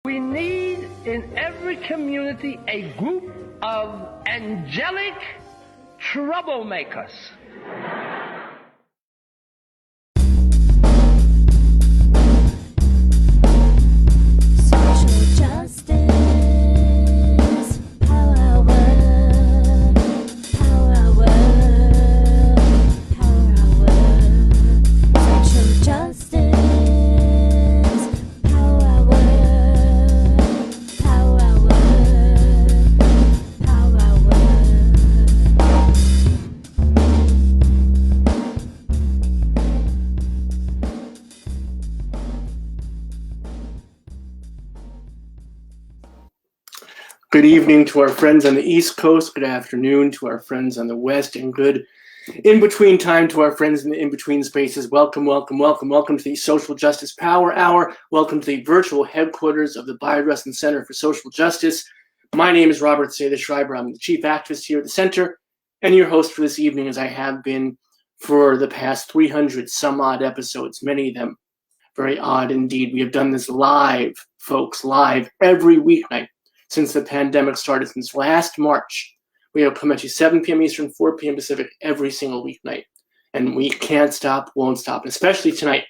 We need in every community a group of angelic troublemakers. Social justice, power word, power word, power word. Social justice, power word, power word, power word. Good evening to our friends on the East Coast. Good afternoon to our friends on the West, and good in-between time to our friends in the in-between spaces. Welcome, welcome, welcome, welcome to the Social Justice Power Hour. Welcome to the virtual headquarters of the Biodressin Center for Social Justice. My name is Robert Schreiber. I'm the chief activist here at the center and your host for this evening, as I have been for the past 300 some odd episodes, many of them very odd indeed. We have done this live, folks, live every weeknight since the pandemic started, since last March. We have come at you 7 p.m. Eastern, 4 p.m. Pacific every single weeknight. And we can't stop, won't stop, especially tonight.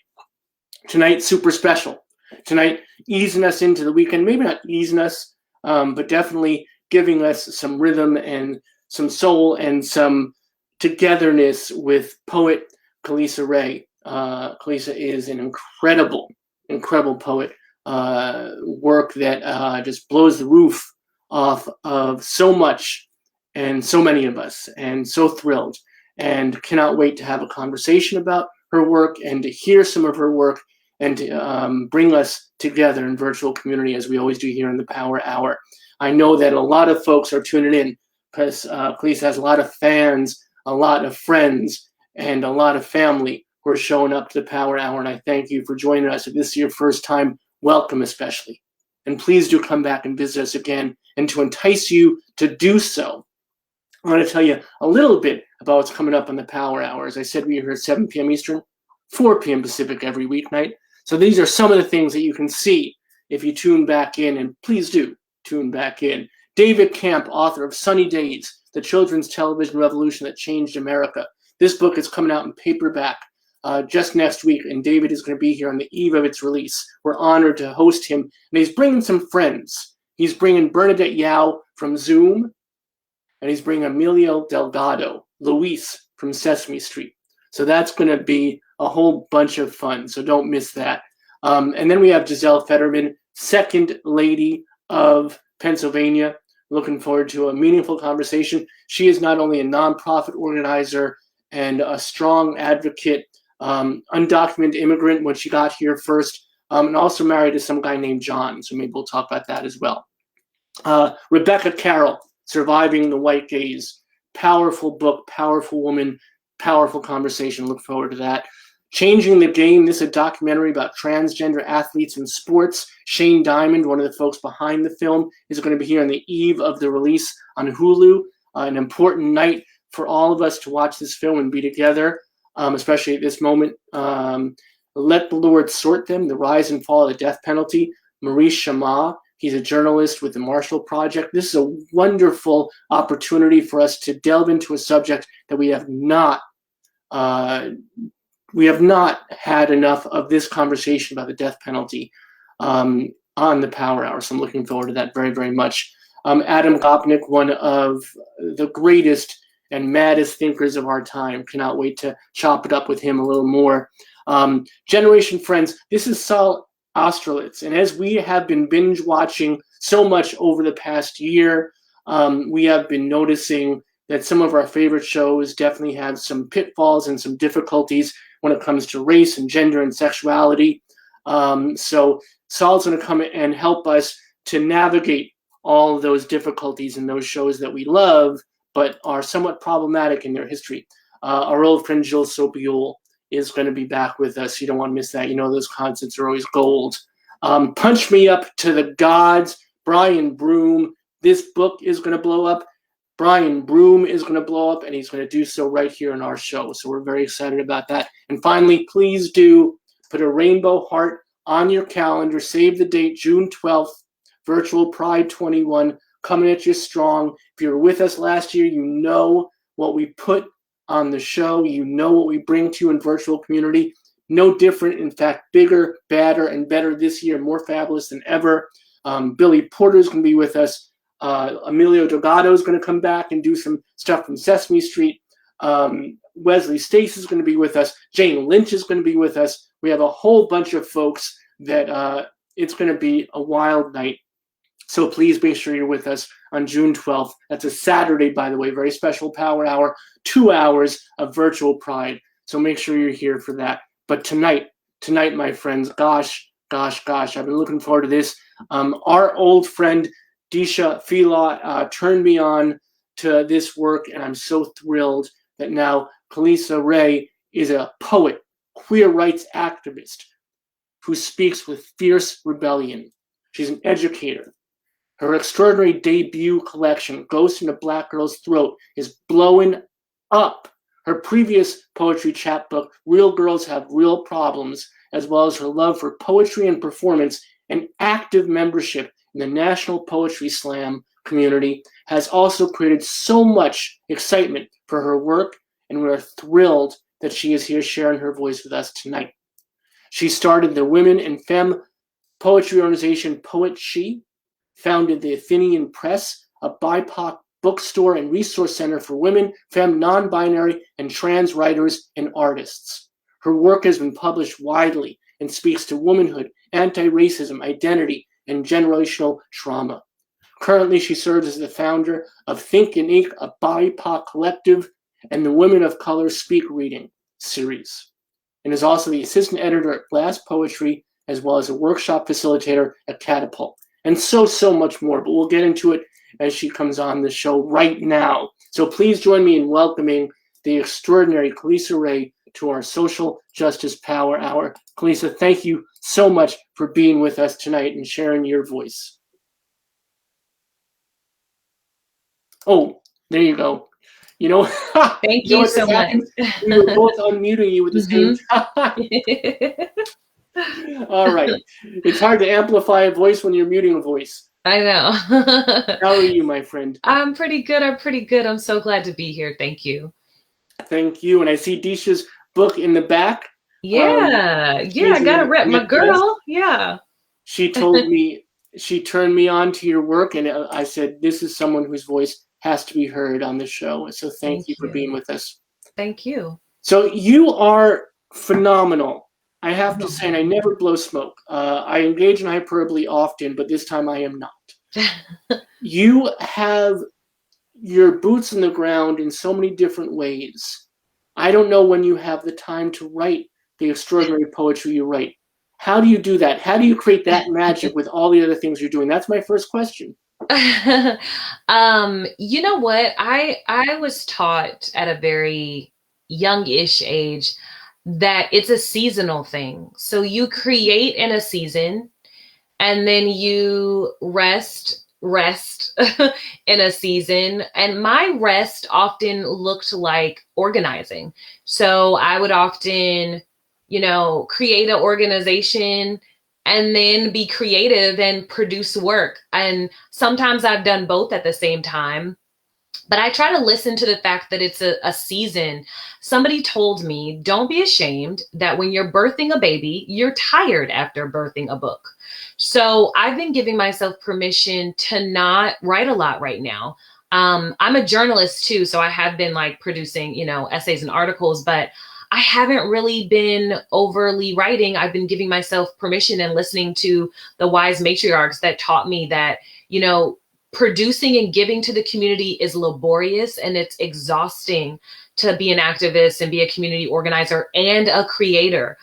Tonight, super special. Tonight, easing us into the weekend, maybe not easing us, but definitely giving us some rhythm and some soul and some togetherness with poet Khalisa Rae. Khalisa is an incredible, incredible poet. Work that just blows the roof off of so much and so many of us, and so thrilled and cannot wait to have a conversation about her work and to hear some of her work and to bring us together in virtual community, as we always do here in the Power Hour. I know that a lot of folks are tuning in because Khalisa has a lot of fans, a lot of friends, and a lot of family who are showing up to the Power Hour, and I thank you for joining us. If this is your first time, welcome especially. And please do come back and visit us again. And to entice you to do so, I want to tell you a little bit about what's coming up on the Power Hour. As I said, we are here at 7 p.m. Eastern, 4 p.m. Pacific every weeknight. So these are some of the things that you can see if you tune back in, and please do tune back in. David Camp, author of Sunny Days, The Children's Television Revolution That Changed America. This book is coming out in paperback just next week, and David is going to be here on the eve of its release. We're honored to host him, and he's bringing some friends. He's bringing Bernadette Yao from Zoom, and he's bringing Emilio Delgado, Luis from Sesame Street. So that's going to be a whole bunch of fun, so don't miss that. And then we have Giselle Fetterman, Second Lady of Pennsylvania. Looking forward to a meaningful conversation. She is not only a nonprofit organizer and a strong advocate, undocumented immigrant when she got here first, and also married to some guy named John, so maybe we'll talk about that as well. Rebecca Carroll, Surviving the White Gaze. Powerful book, powerful woman, powerful conversation. Look forward to that. Changing the Game. This is a documentary about transgender athletes in sports. Shane Diamond, one of the folks behind the film, is going to be here on the eve of the release on Hulu. An important night for all of us to watch this film and be together. Especially at this moment. Let the Lord Sort Them, The Rise and Fall of the Death Penalty. Maurice Chammah, he's a journalist with the Marshall Project. This is a wonderful opportunity for us to delve into a subject that we have not had enough of this conversation about the death penalty on the Power Hour. So I'm looking forward to that very, very much. Adam Gopnik, one of the greatest and maddest thinkers of our time. Cannot wait to chop it up with him a little more. Generation Friends, this is Saul Austerlitz. And as we have been binge watching so much over the past year, we have been noticing that some of our favorite shows definitely have some pitfalls and some difficulties when it comes to race and gender and sexuality. So Saul's going to come and help us to navigate all of those difficulties in those shows that we love, but are somewhat problematic in their history. Our old friend Jill Sopiol is going to be back with us. You don't want to miss that. You know those concerts are always gold. Punch Me Up to the Gods, Brian Broom. This book is going to blow up. Brian Broom is going to blow up, and he's going to do so right here in our show. So we're very excited about that. And finally, please do put a rainbow heart on your calendar. Save the date, June 12th, Virtual Pride 21 coming at you strong. If you were with us last year, you know what we put on the show. You know what we bring to you in virtual community. No different. In fact, bigger, badder, and better this year. More fabulous than ever. Billy Porter's going to be with us. Emilio Delgado is going to come back and do some stuff from Sesame Street. Wesley Stace is going to be with us. Jane Lynch is going to be with us. We have a whole bunch of folks that it's going to be a wild night. So please make sure you're with us on June 12th. That's a Saturday, by the way, very special power hour, 2 hours of virtual Pride. So make sure you're here for that. But tonight, my friends, gosh, I've been looking forward to this. Our old friend, Disha Fila, turned me on to this work, and I'm so thrilled that now Khalisa Rae is a poet, queer rights activist who speaks with fierce rebellion. She's an educator. Her extraordinary debut collection, Ghost in a Black Girl's Throat, is blowing up. Her previous poetry chapbook, Real Girls Have Real Problems, as well as her love for poetry and performance and active membership in the National Poetry Slam community, has also created so much excitement for her work, and we are thrilled that she is here sharing her voice with us tonight. She started the women and femme poetry organization PoetShe, founded the Athenian Press, a BIPOC bookstore and resource center for women, femme, non-binary, and trans writers and artists. Her work has been published widely and speaks to womanhood, anti-racism, identity, and generational trauma. Currently, she serves as the founder of Think and Ink, a BIPOC collective, and the Women of Color Speak Reading series, and is also the assistant editor at Blast Poetry, as well as a workshop facilitator at Catapult, and so much more. But we'll get into it as she comes on the show right now. So please join me in welcoming the extraordinary Khalisa Rae to our Social Justice Power Hour. Khalisa, thank you so much for being with us tonight and sharing your voice. Oh, there you go. You know, Thank you so much. We were both unmuting you at the same time. All right. It's hard to amplify a voice when you're muting a voice. I know. How are you, my friend? I'm pretty good. I'm so glad to be here. Thank you. Thank you. And I see Disha's book in the back. Yeah. I got to rep my girl. Yeah. She told me, she turned me on to your work, and I said, this is someone whose voice has to be heard on the show. So thank you for being with us. Thank you. So you are phenomenal. I have to say, and I never blow smoke. I engage in hyperbole often, but this time I am not. You have your boots in the ground in so many different ways. I don't know when you have the time to write the extraordinary poetry you write. How do you do that? How do you create that magic with all the other things you're doing? That's my first question. You know what? I was taught at a very youngish age that it's a seasonal thing. So you create in a season and then you rest in a season. And my rest often looked like organizing. So I would often, create an organization and then be creative and produce work. And sometimes I've done both at the same time. But I try to listen to the fact that it's a season. Somebody told me, don't be ashamed that when you're birthing a baby, you're tired after birthing a book. So I've been giving myself permission to not write a lot right now. I'm a journalist too, so I have been producing, essays and articles, but I haven't really been overly writing. I've been giving myself permission and listening to the wise matriarchs that taught me that, producing and giving to the community is laborious and it's exhausting to be an activist and be a community organizer and a creator.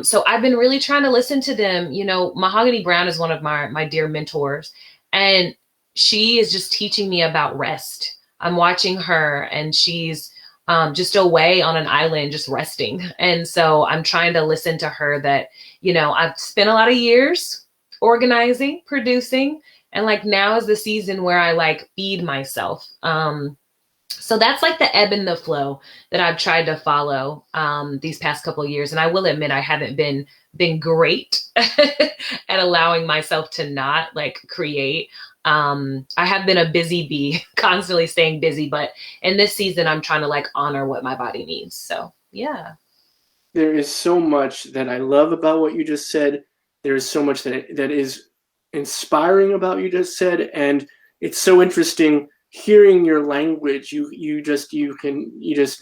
So I've been really trying to listen to them. Mahogany Brown is one of my dear mentors, and she is just teaching me about rest. I'm watching her and she's just away on an island, just resting. And so I'm trying to listen to her that, I've spent a lot of years organizing, producing, and now is the season where I feed myself. So that's like the ebb and the flow that I've tried to follow these past couple of years. And I will admit I haven't been great at allowing myself to not like create. I have been a busy bee, constantly staying busy, but in this season I'm trying to like honor what my body needs. So yeah. There is so much that I love about what you just said. There is so much that is inspiring about what you just said, and it's so interesting hearing your language. You just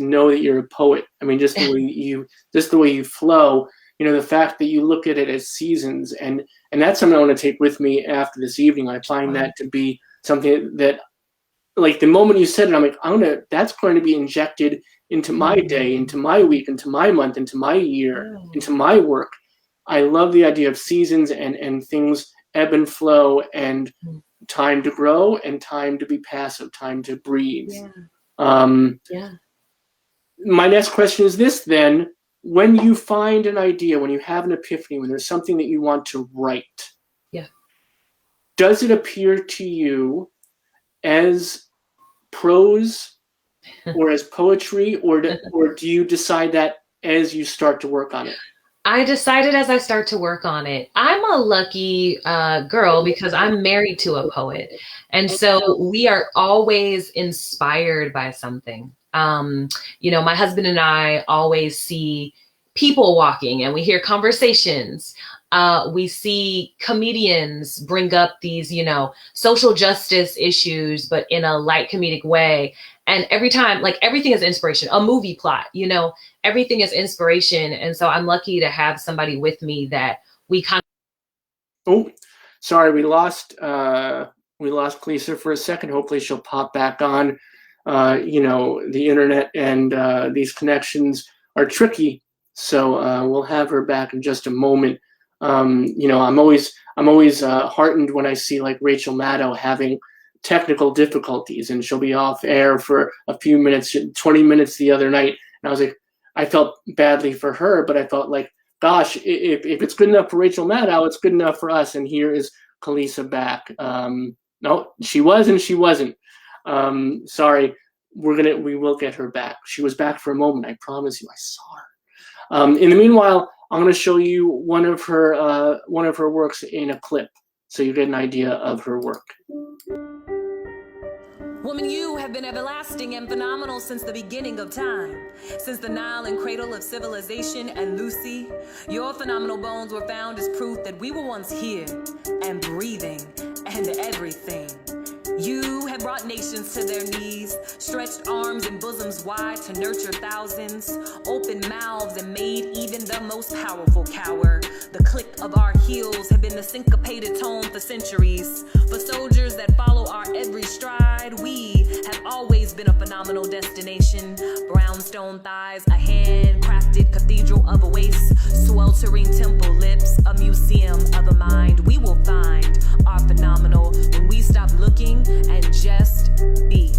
know that you're a poet. I mean, just the way you flow. You know, the fact that you look at it as seasons, and that's something I want to take with me after this evening. I find that to be something that, like, the moment you said it, I'm like, that's going to be injected into my day, into my week, into my month, into my year, into my work. I love the idea of seasons and things ebb and flow, and time to grow and time to be passive, time to breathe. Yeah. My next question is this then. When you find an idea, when you have an epiphany, when there's something that you want to write, does it appear to you as prose or as poetry, or do you decide that as you start to work on it? I decided as I start to work on it. I'm a lucky girl because I'm married to a poet. And so we are always inspired by something. My husband and I always see people walking and we hear conversations. We see comedians bring up these, social justice issues, but in a light comedic way. And every time, like, everything is inspiration, a movie plot, everything is inspiration. And so I'm lucky to have somebody with me that we kind of. Oh, sorry, we lost Khalisa for a second. Hopefully she'll pop back on. The internet and these connections are tricky. So we'll have her back in just a moment. I'm always heartened when I see like Rachel Maddow having technical difficulties, and she'll be off air for a few minutes, 20 minutes the other night. And I was like, I felt badly for her, but I felt like, gosh, if it's good enough for Rachel Maddow, it's good enough for us. And here is Khalisa back. No, she was and she wasn't. Sorry, we will get her back. She was back for a moment. I promise you, I saw her. In the meanwhile, I'm going to show you one of her works in a clip, so you get an idea of her work. Woman, you have been everlasting and phenomenal since the beginning of time. Since the Nile and cradle of civilization and Lucy, your phenomenal bones were found as proof that we were once here and breathing and everything. You have brought nations to their knees, stretched arms and bosoms wide to nurture thousands, opened mouths and made even the most powerful cower. The click of our heels have been the syncopated tone for centuries. For soldiers that follow our every stride, we have always been a phenomenal destination. Brownstone thighs, a handcrafted cathedral of a waist, sweltering temple lips, a museum of a mind. We will find our phenomenal when we stop looking and just be.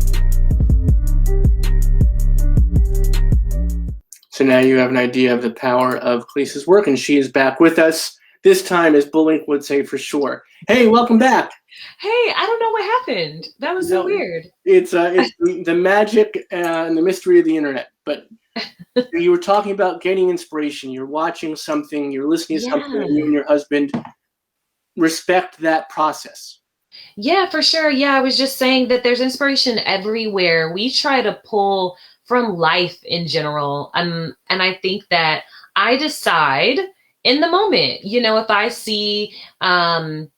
So now you have an idea of the power of Khalisa's work, and she is back with us. This time, as Bulink would say, for sure. Hey, welcome back. Hey, I don't know what happened. That was so weird. It's the magic and the mystery of the internet. But you were talking about getting inspiration. You're watching something, you're listening to something, and you and your husband respect that process. Yeah, for sure. Yeah, I was just saying that there's inspiration everywhere. We try to pull from life in general. And I think that I decide in the moment, if I see an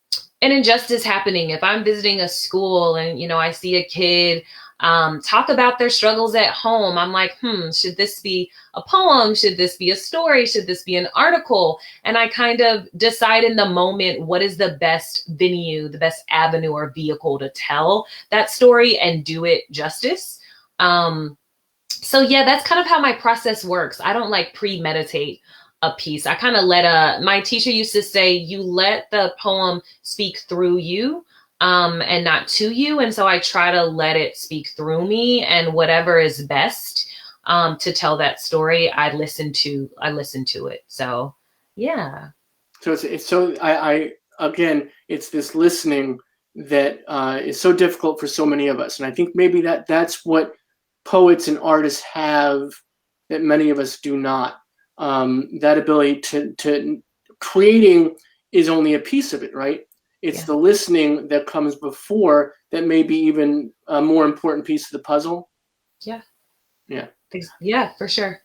injustice happening, if I'm visiting a school and, I see a kid talk about their struggles at home, I'm like, should this be a poem? Should this be a story? Should this be an article? And I kind of decide in the moment what is the best venue, the best avenue or vehicle to tell that story and do it justice. So yeah, that's kind of how my process works. I don't like premeditate a piece. I kind of my teacher used to say, you let the poem speak through you. And not to you. And so I try to let it speak through me, and whatever is best to tell that story, I listen to it. So, yeah. So it's this listening that is so difficult for so many of us. And I think maybe that's what poets and artists have that many of us do not. That ability to creating is only a piece of it, right? It's the listening that comes before that may be even a more important piece of the puzzle. Yeah. Yeah. Yeah, for sure.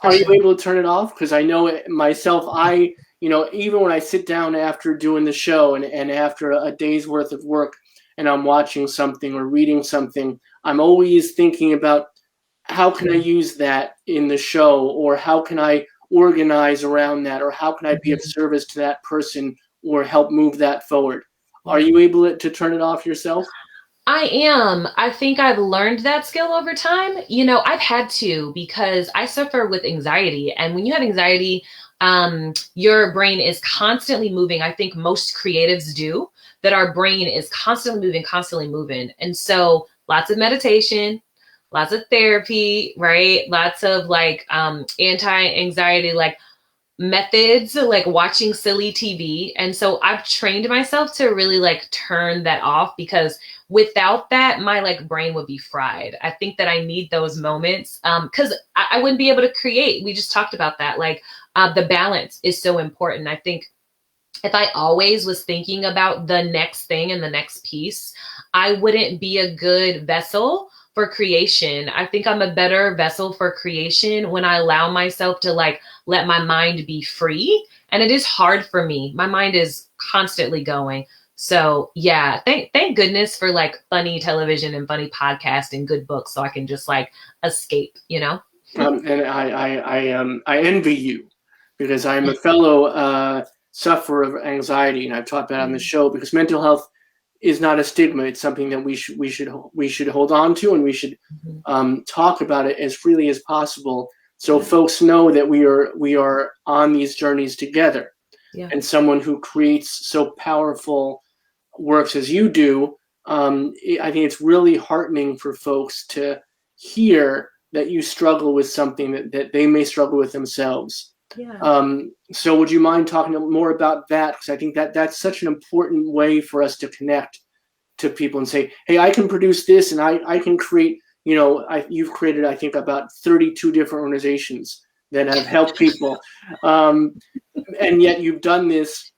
Are you able to turn it off? Because I know it myself, even when I sit down after doing the show and after a day's worth of work and I'm watching something or reading something, I'm always thinking about how can I use that in the show, or how can I organize around that, or how can I be of service to that person or help move that forward? Are you able to turn it off yourself? I am. I think I've learned that skill over time. I've had to, because I suffer with anxiety. And when you have anxiety, your brain is constantly moving. I think most creatives do, that our brain is constantly moving. And so lots of meditation, lots of therapy, right? Lots of anti-anxiety, methods, like watching silly TV. And so I've trained myself to really turn that off, because without that, my brain would be fried. I think that I need those moments, because I wouldn't be able to create. We just talked about that. The balance is so important. I think if I always was thinking about the next thing and the next piece, I wouldn't be a good vessel for creation. I think I'm a better vessel for creation when I allow myself to let my mind be free. And it is hard for me. My mind is constantly going. So yeah, thank goodness for funny television and funny podcasts and good books, so I can just escape, And I envy you, because I'm a fellow sufferer of anxiety, and I've talked about it on the show, because mental health is not a stigma. It's something that we should hold on to, and we should talk about it as freely as possible, so folks know that we are on these journeys together. Yeah. And someone who creates so powerful works as you do, I think it's really heartening for folks to hear that you struggle with something that they may struggle with themselves. Yeah. So would you mind talking more about that? Because I think that's such an important way for us to connect to people and say, hey, I can produce this, and I can create, you've created, I think, about 32 different organizations that have helped people. And yet you've done this,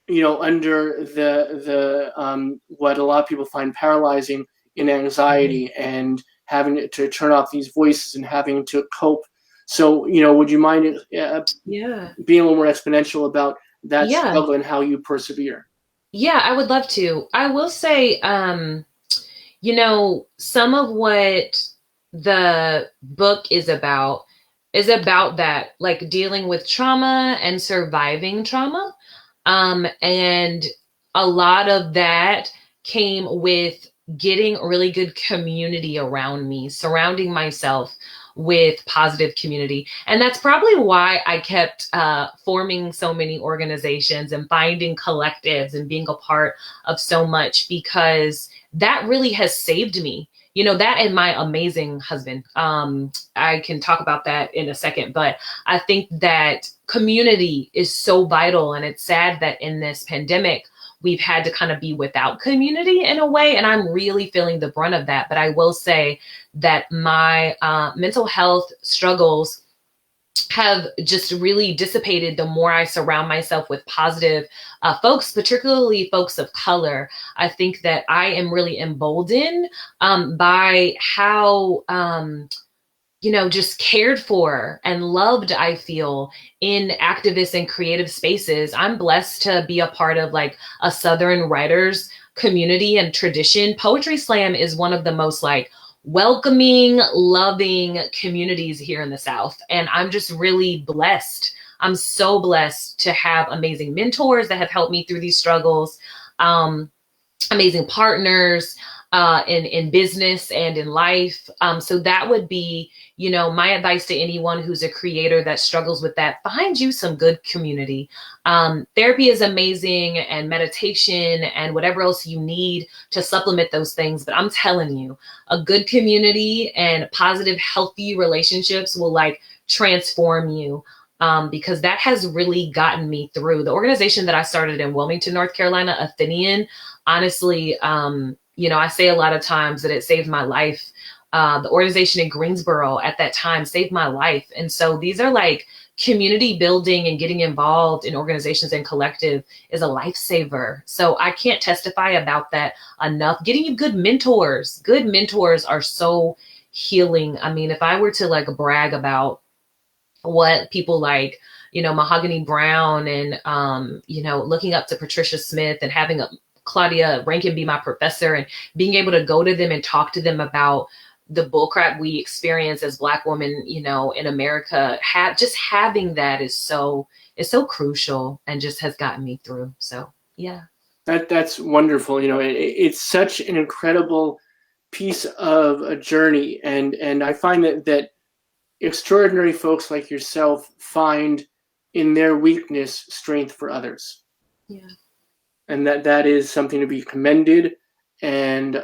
under the what a lot of people find paralyzing in anxiety, and having to turn off these voices and having to cope. So, would you mind being a little more exponential about that struggle and how you persevere? Yeah, I would love to. I will say, some of what the book is about that, dealing with trauma and surviving trauma. And a lot of that came with getting really good community around me, surrounding myself with positive community. And that's probably why I kept forming so many organizations and finding collectives and being a part of so much, because that really has saved me. That and my amazing husband. I can talk about that in a second, but I think that community is so vital. And it's sad that in this pandemic, we've had to kind of be without community in a way. And I'm really feeling the brunt of that. But I will say that my mental health struggles have just really dissipated the more I surround myself with positive folks, particularly folks of color. I think that I am really emboldened by how, just cared for and loved I feel in activist and creative spaces. I'm blessed to be a part of a Southern writers community and tradition. Poetry Slam is one of the most welcoming, loving communities here in the South. And I'm just really blessed. I'm so blessed to have amazing mentors that have helped me through these struggles, amazing partners in business and in life. So that would be, my advice to anyone who's a creator that struggles with that: find you some good community. Therapy is amazing, and meditation and whatever else you need to supplement those things. But I'm telling you, a good community and positive, healthy relationships will transform you. Because that has really gotten me through. The organization that I started in Wilmington, North Carolina, Athenian, honestly, I say a lot of times that it saved my life The organization in Greensboro at that time saved my life. And so these are like community building, and getting involved in organizations and collective is a lifesaver. So I can't testify about that enough. Getting you good mentors are so healing. I mean, if I were to like brag about what people like, Mahogany Brown and, looking up to Patricia Smith and having Claudia Rankin be my professor and being able to go to them and talk to them about the bullcrap we experience as Black women, in America, having that is so crucial and just has gotten me through. So, yeah. That's wonderful. It's such an incredible piece of a journey. And I find that extraordinary folks like yourself find in their weakness strength for others. Yeah. And that is something to be commended, and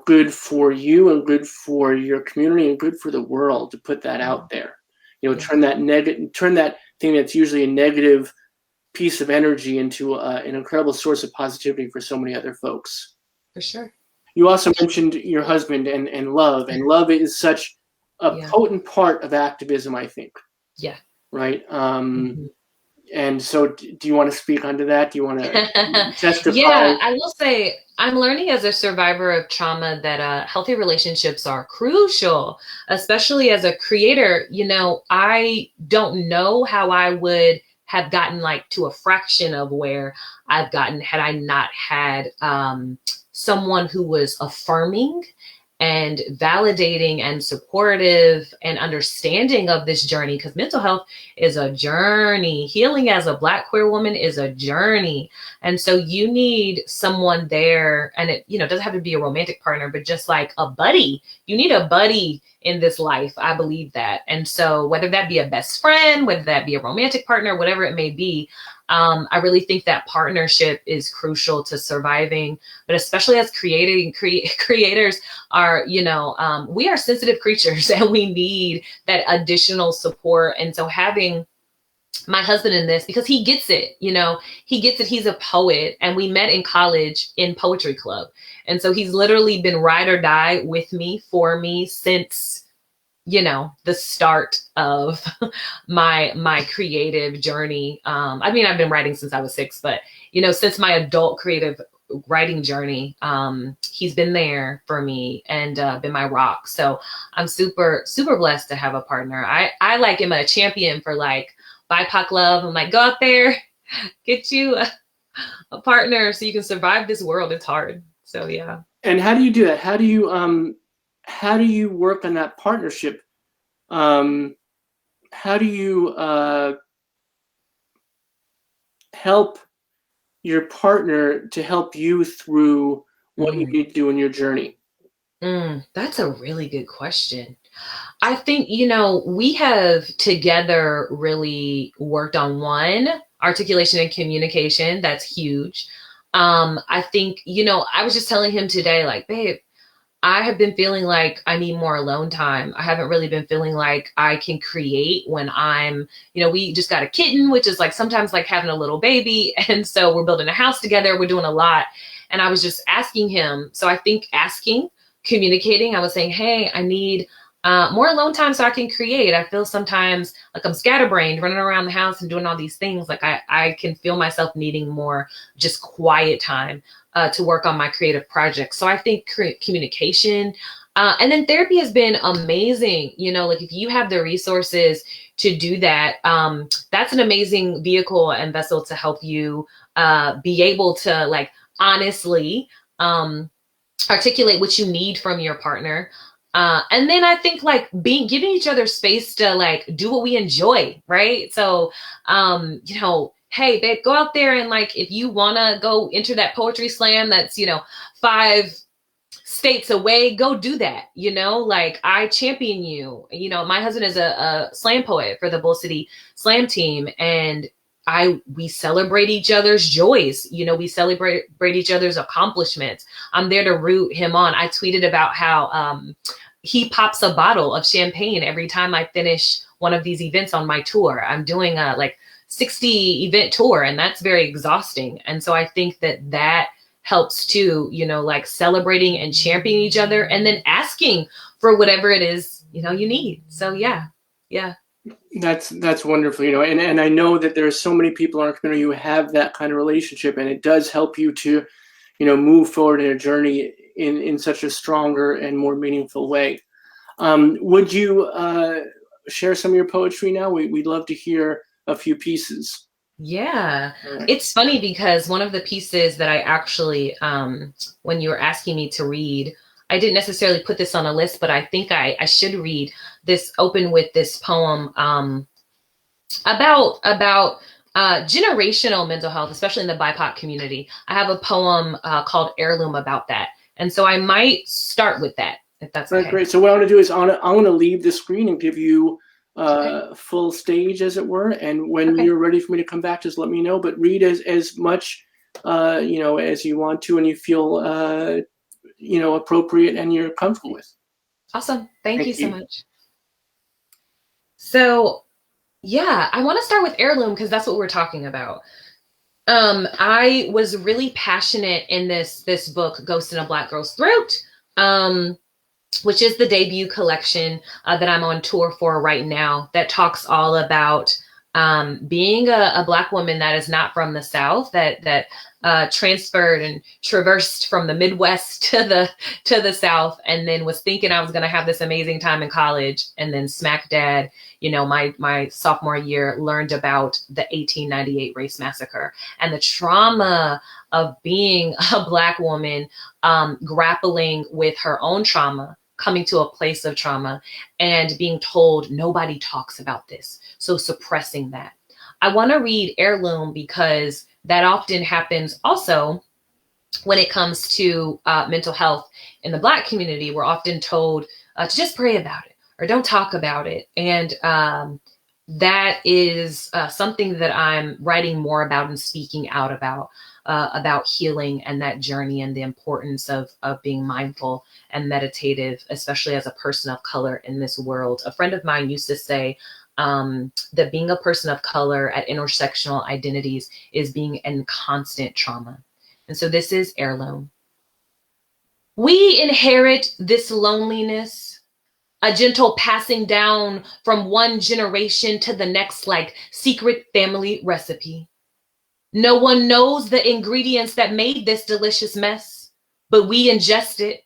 good for you and good for your community and good for the world to put that out there. Turn that thing that's usually a negative piece of energy into an incredible source of positivity for so many other folks. For sure. You also mentioned your husband and love, and love is such a potent part of activism, I think. Yeah. Right. And so do you want to speak onto that? Do you want to testify? Yeah, I will say I'm learning as a survivor of trauma that healthy relationships are crucial, especially as a creator. I don't know how I would have gotten like to a fraction of where I've gotten had I not had someone who was affirming and validating and supportive and understanding of this journey, because mental health is a journey. Healing as a Black queer woman is a journey. And so you need someone there, and it, doesn't have to be a romantic partner, but just like a buddy. You need a buddy in this life. I believe that. And so whether that be a best friend, whether that be a romantic partner, whatever it may be, I really think that partnership is crucial to surviving, but especially as creators are, we are sensitive creatures and we need that additional support. And so having my husband in this, because he gets it, he gets it. He's a poet, and we met in college in poetry club. And so he's literally been ride or die with me, for me, since the start of my creative journey. I've been writing since I was 6, but, since my adult creative writing journey, he's been there for me and been my rock. So I'm super, super blessed to have a partner. I like am a champion for like BIPOC love. I'm like, go out there, get you a partner so you can survive this world. It's hard. So, yeah. And how do you do that? How do you work on that partnership? How do you help your partner to help you through what you need to do in your journey? That's a really good question. I think, we have together really worked on one, articulation and communication. That's huge. I think, I was just telling him today, like, babe, I have been feeling like I need more alone time. I haven't really been feeling like I can create when I'm, we just got a kitten, which is like sometimes like having a little baby. And so we're building a house together. We're doing a lot. And I was just asking him. So I think communicating, I was saying, hey, I need more alone time so I can create. I feel sometimes like I'm scatterbrained, running around the house and doing all these things. Like I can feel myself needing more just quiet time to work on my creative projects. So I think communication, and then therapy has been amazing. Like if you have the resources to do that, that's an amazing vehicle and vessel to help you be able to like honestly articulate what you need from your partner. And then I think like giving each other space to like do what we enjoy, right? So, hey, babe, go out there and like, if you want to go enter that poetry slam that's, 5 states away, go do that. Like I champion you. My husband is a slam poet for the Bull City Slam team, and we celebrate each other's joys. We celebrate each other's accomplishments. I'm there to root him on. I tweeted about how he pops a bottle of champagne every time I finish one of these events on my tour. I'm doing a 60 event tour, and that's very exhausting. And so I think that helps too, like celebrating and championing each other and then asking for whatever it is, you need. So yeah. That's wonderful, and I know that there are so many people in our community who have that kind of relationship, and it does help you to, move forward in a journey in such a stronger and more meaningful way. Would you share some of your poetry now? We'd love to hear a few pieces. Yeah. Right. It's funny because one of the pieces that I actually, when you were asking me to read, I didn't necessarily put this on a list, but I think I should read this, open with this poem about generational mental health, especially in the BIPOC community. I have a poem called Heirloom about that. And so I might start with that, if that's okay. Great. So what I want to do is I want to leave the screen and give you full stage, as it were. And when you're ready for me to come back, just let me know. But read as much, as you want to and you feel, appropriate and you're comfortable with. Awesome. Thank you so much. So, yeah, I want to start with Heirloom because that's what we're talking about. I was really passionate in this book, Ghost in a Black Girl's Throat, which is the debut collection that I'm on tour for right now, that talks all about being a Black woman that is not from the South, that transferred and traversed from the Midwest to the South, and then was thinking I was going to have this amazing time in college, and then smack dab, my sophomore year, learned about the 1898 race massacre and the trauma of being a Black woman, grappling with her own trauma, coming to a place of trauma and being told nobody talks about this, so suppressing that. I want to read Heirloom because that often happens also when it comes to mental health in the Black community. We're often told to just pray about it or don't talk about it. And that is something that I'm writing more about and speaking out about healing and that journey and the importance of being mindful and meditative, especially as a person of color in this world. A friend of mine used to say, that being a person of color at intersectional identities is being in constant trauma. And so this is Heirloom. We inherit this loneliness, a gentle passing down from one generation to the next, like secret family recipe. No one knows the ingredients that made this delicious mess, but we ingest it,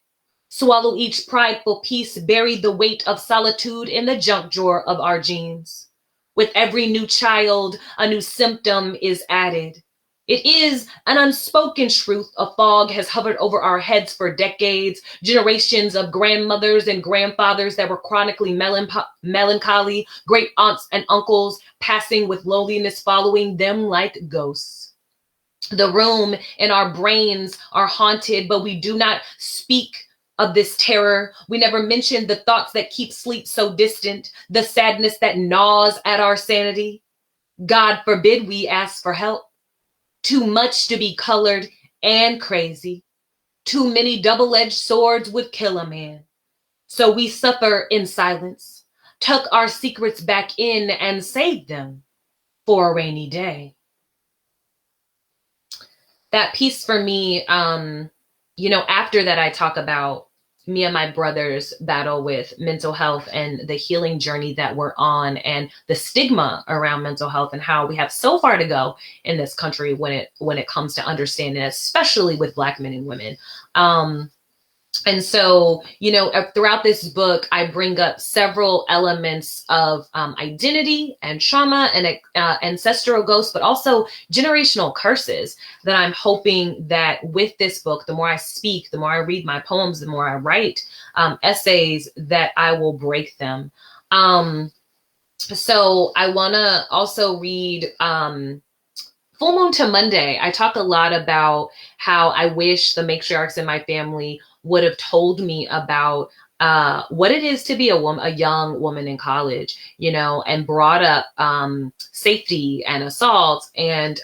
swallow each prideful piece, bury the weight of solitude in the junk drawer of our genes. With every new child, a new symptom is added. It is an unspoken truth. A fog has hovered over our heads for decades. Generations of grandmothers and grandfathers that were chronically melancholy, great aunts and uncles passing with loneliness following them like ghosts. The room in our brains are haunted, but we do not speak of this terror. We never mention the thoughts that keep sleep so distant, the sadness that gnaws at our sanity. God forbid we ask for help. Too much to be colored and crazy. Too many double-edged swords would kill a man. So we suffer in silence, tuck our secrets back in and save them for a rainy day. That piece for me, after that, I talk about me and my brother's battle with mental health and the healing journey that we're on and the stigma around mental health and how we have so far to go in this country when it comes to understanding, especially with Black men and women. And so, throughout this book, I bring up several elements of identity and trauma and ancestral ghosts, but also generational curses that I'm hoping that with this book, the more I speak, the more I read my poems, the more I write essays, that I will break them. So I want to also read Full Moon to Monday. I talk a lot about how I wish the matriarchs in my family would have told me about what it is to be a young woman in college, and brought up safety and assault and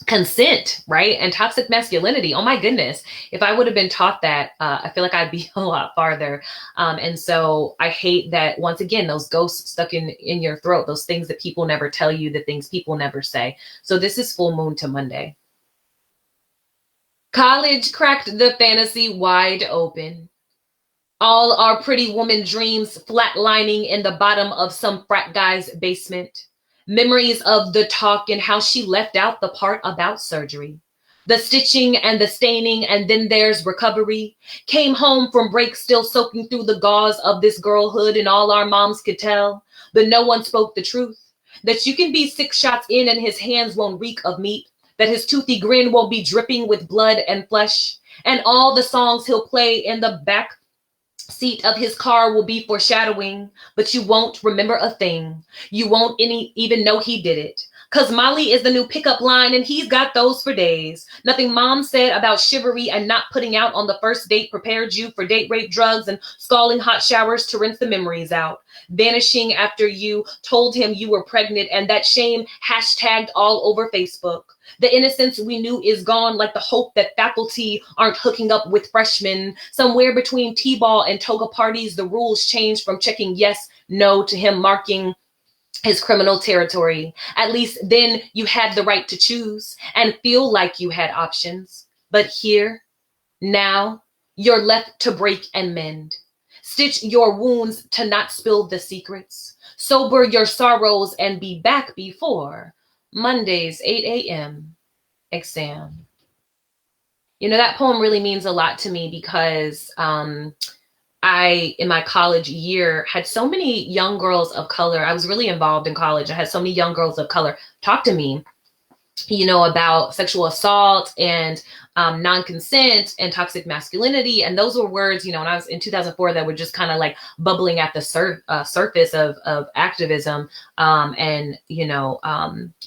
consent, right? And toxic masculinity. Oh my goodness. If I would have been taught that, I feel like I'd be a lot farther. And so I hate that, once again, those ghosts stuck in your throat, those things that people never tell you, the things people never say. So this is Full Moon to Monday. College cracked the fantasy wide open. All our pretty woman dreams flatlining in the bottom of some frat guy's basement. Memories of the talk and how she left out the part about surgery. The stitching and the staining, and then there's recovery. Came home from break still soaking through the gauze of this girlhood, and all our moms could tell, but no one spoke the truth. That you can be 6 shots in and his hands won't reek of meat. That his toothy grin won't be dripping with blood and flesh. And all the songs he'll play in the back seat of his car will be foreshadowing, but you won't remember a thing. You won't even know he did it. Cause Molly is the new pickup line and he's got those for days. Nothing mom said about chivalry and not putting out on the first date prepared you for date rape, drugs, and scalding hot showers to rinse the memories out. Vanishing after you told him you were pregnant and that shame hashtagged all over Facebook. The innocence we knew is gone, like the hope that faculty aren't hooking up with freshmen. Somewhere between T-ball and toga parties, the rules changed from checking yes, no to him marking his criminal territory. At least then you had the right to choose and feel like you had options. But here, now, you're left to break and mend. Stitch your wounds to not spill the secrets. Sober your sorrows and be back before Monday's 8 a.m. exam. You know, that poem really means a lot to me because I, in my college year, had so many young girls of color. I was really involved in college. I had so many young girls of color talk to me, you know, about sexual assault and non-consent and toxic masculinity. And those were words, you know, when I was in 2004 that were just kind of like bubbling at the surface of activism and, you know,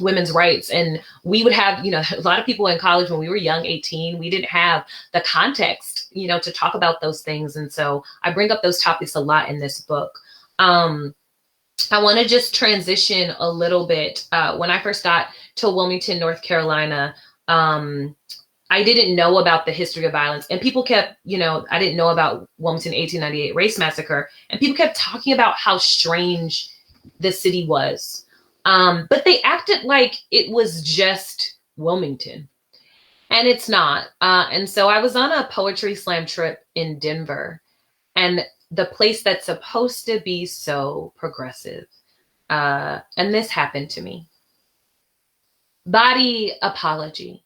women's rights. And we would have, you know, a lot of people in college when we were young, 18, we didn't have the context, you know, to talk about those things. And so I bring up those topics a lot in this book. I want to just transition a little bit. When I first got to Wilmington, North Carolina, I didn't know about the history of violence, and people kept, you know, I didn't know about Wilmington 1898 race massacre, and people kept talking about how strange the city was. But they acted like it was just Wilmington, and it's not. And so I was on a poetry slam trip in Denver, and the place that's supposed to be so progressive. And this happened to me. Body apology.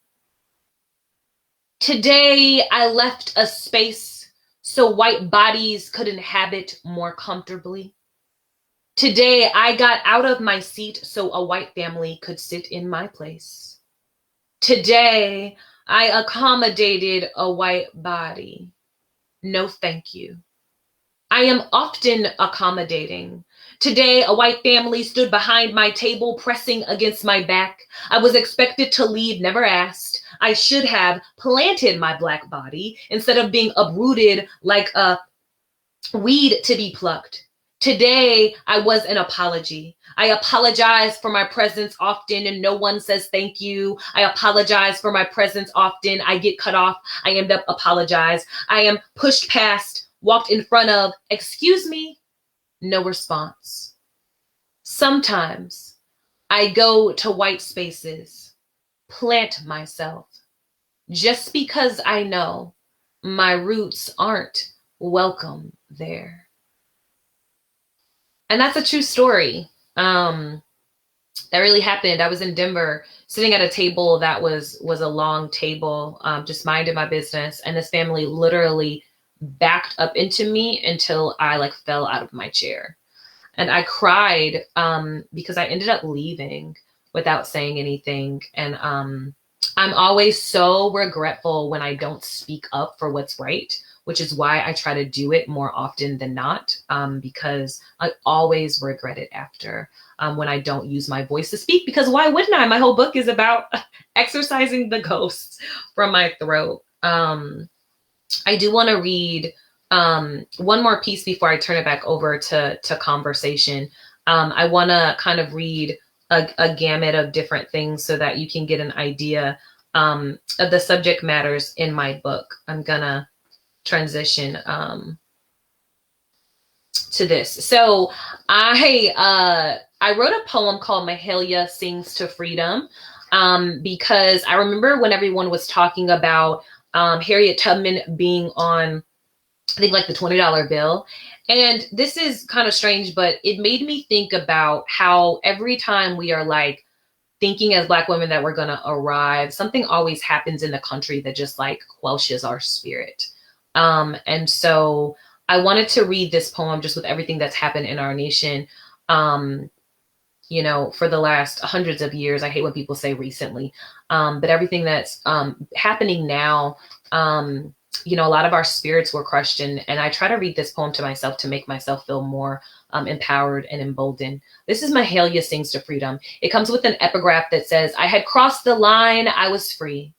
Today, I left a space so white bodies could inhabit more comfortably. Today, I got out of my seat so a white family could sit in my place. Today, I accommodated a white body. No, thank you. I am often accommodating. Today, a white family stood behind my table, pressing against my back. I was expected to lead, never asked. I should have planted my black body instead of being uprooted like a weed to be plucked. Today, I was an apology. I apologize for my presence often and no one says thank you. I apologize for my presence often. I get cut off. I end up apologize. I am pushed past, walked in front of, excuse me, no response. Sometimes I go to white spaces, plant myself, just because I know my roots aren't welcome there. And that's a true story. That really happened. I was in Denver sitting at a table that was a long table, just minding my business. And this family literally backed up into me until I like fell out of my chair. And I cried because I ended up leaving without saying anything. And I'm always so regretful when I don't speak up for what's right, which is why I try to do it more often than not, because I always regret it after when I don't use my voice to speak, because why wouldn't I? My whole book is about exorcising the ghosts from my throat. I do want to read one more piece before I turn it back over to conversation. I want to kind of read a gamut of different things so that you can get an idea of the subject matters in my book. I'm gonna transition to this. So I wrote a poem called Mahalia Sings to Freedom because I remember when everyone was talking about Harriet Tubman being on, I think, like the $20 bill. And this is kind of strange, but it made me think about how every time we are like thinking as Black women that we're going to arrive, something always happens in the country that just like quelches our spirit. And so I wanted to read this poem just with everything that's happened in our nation, you know, for the last hundreds of years. I hate when people say recently, but everything that's happening now, you know, a lot of our spirits were crushed. And I try to read this poem to myself to make myself feel more empowered and emboldened. This is Mahalia Sings to Freedom. It comes with an epigraph that says, I had crossed the line, I was free,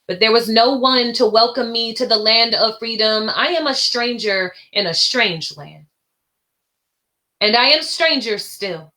but there was no one to welcome me to the land of freedom. I am a stranger in a strange land. And I am stranger still.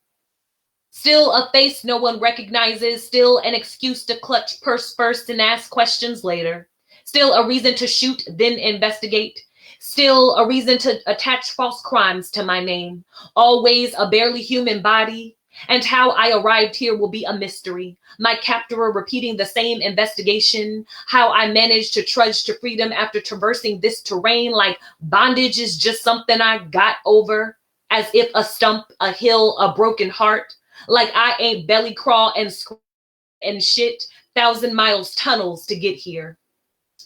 Still a face no one recognizes, still an excuse to clutch purse first and ask questions later. Still a reason to shoot, then investigate. Still a reason to attach false crimes to my name. Always a barely human body. And how I arrived here will be a mystery. My captor repeating the same investigation. How I managed to trudge to freedom after traversing this terrain like bondage is just something I got over. As if a stump, a hill, a broken heart. Like I ain't belly crawl and shit 1,000 miles tunnels to get here.